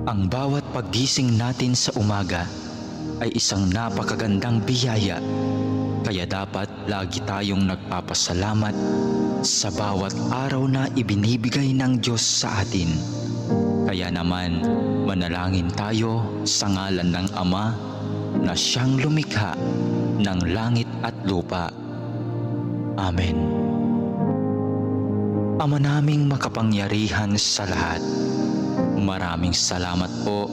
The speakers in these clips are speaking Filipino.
Ang bawat paggising natin sa umaga ay isang napakagandang biyaya, kaya dapat lagi tayong nagpapasalamat sa bawat araw na ibinibigay ng Diyos sa atin. Kaya naman, manalangin tayo sa ngalan ng Ama na siyang lumikha ng langit at lupa. Amen. Ama naming makapangyarihan sa lahat, maraming salamat po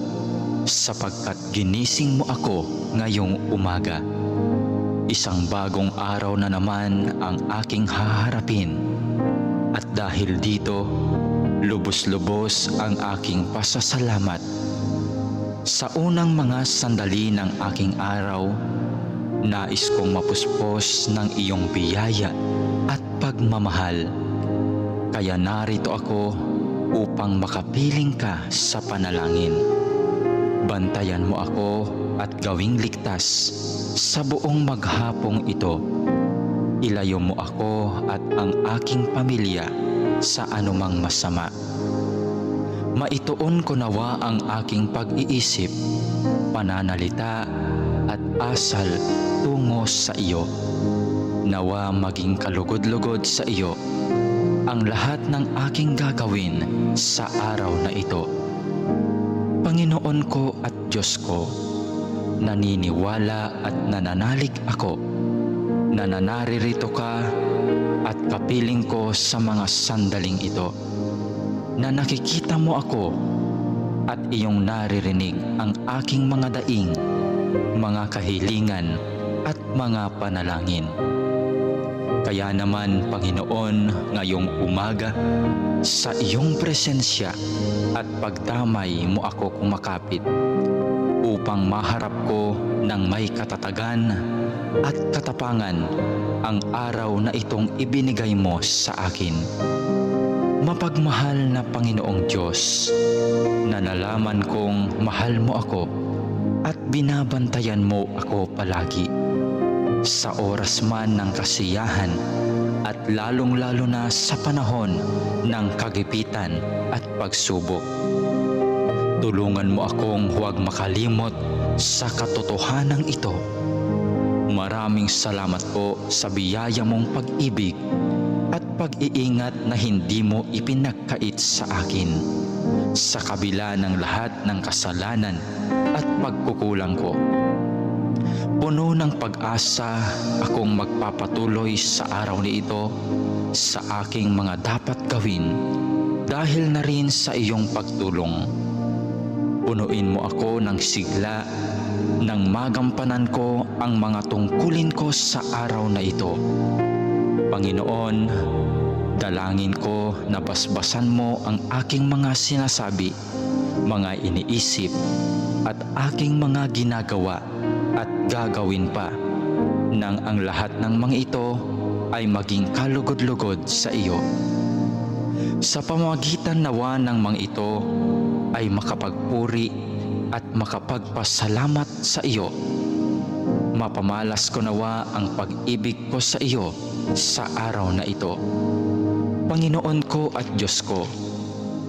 sapagkat ginising mo ako ngayong umaga. Isang bagong araw na naman ang aking haharapin. At dahil dito, lubos-lubos ang aking pasasalamat. Sa unang mga sandali ng aking araw, nais kong mapuspos ng iyong biyaya at pagmamahal. Kaya narito ako upang makapiling ka sa panalangin. Bantayan mo ako at gawing ligtas sa buong maghapong ito. Ilayo mo ako at ang aking pamilya sa anumang masama. Maituon ko nawa ang aking pag-iisip, pananalita at asal tungo sa iyo. Nawa maging kalugod-lugod sa iyo ang lahat ng aking gagawin sa araw na ito. Panginoon ko at Diyos ko, naniniwala at nananalig ako na naririto ka at kapiling ko sa mga sandaling ito, na nakikita mo ako at iyong naririnig ang aking mga daing, mga kahilingan at mga panalangin. Kaya naman, Panginoon, ngayong umaga, sa iyong presensya at pagdamay mo ako kumakapit upang maharap ko ng may katatagan at katapangan ang araw na itong ibinigay mo sa akin. Mapagmahal na Panginoong Diyos, na nalaman kong mahal mo ako at binabantayan mo ako palagi. Sa oras man ng kasiyahan at lalong-lalo na sa panahon ng kagipitan at pagsubok. Tulungan mo akong huwag makalimot sa katotohanan ito. Maraming salamat po sa biyaya mong pag-ibig at pag-iingat na hindi mo ipinagkait sa akin, sa kabila ng lahat ng kasalanan at pagkukulang ko. Puno ng pag-asa akong magpapatuloy sa araw na ito sa aking mga dapat gawin dahil na rin sa iyong pagtulong. Punuin mo ako ng sigla nang magampanan ko ang mga tungkulin ko sa araw na ito. Panginoon, dalangin ko na basbasan mo ang aking mga sinasabi, mga iniisip at aking mga ginagawa at gagawin pa, nang ang lahat ng mga ito ay maging kalugod-lugod sa iyo. Sa pamamagitan nawa ng mga ito ay makapagpuri at makapagpasalamat sa iyo. Mapamalas ko nawa ang pag-ibig ko sa iyo sa araw na ito. Panginoon ko at Diyos ko,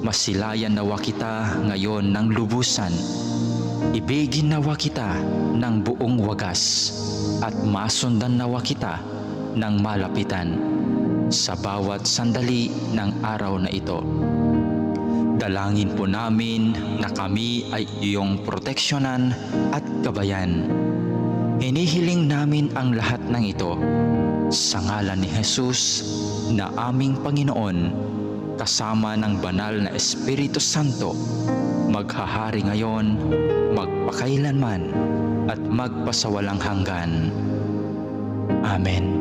masilayan nawa kita ngayon ng lubusan. Ibigin nawa kita ng buong wagas at masundan nawa kita ng malapitan sa bawat sandali ng araw na ito. Dalangin po namin na kami ay iyong proteksyonan at gabayan. Hinihiling namin ang lahat ng ito sa ngalan ni Jesus na aming Panginoon, kasama ng banal na Espiritu Santo, maghahari ngayon, magpakailanman at magpasawalang hanggan. Amen.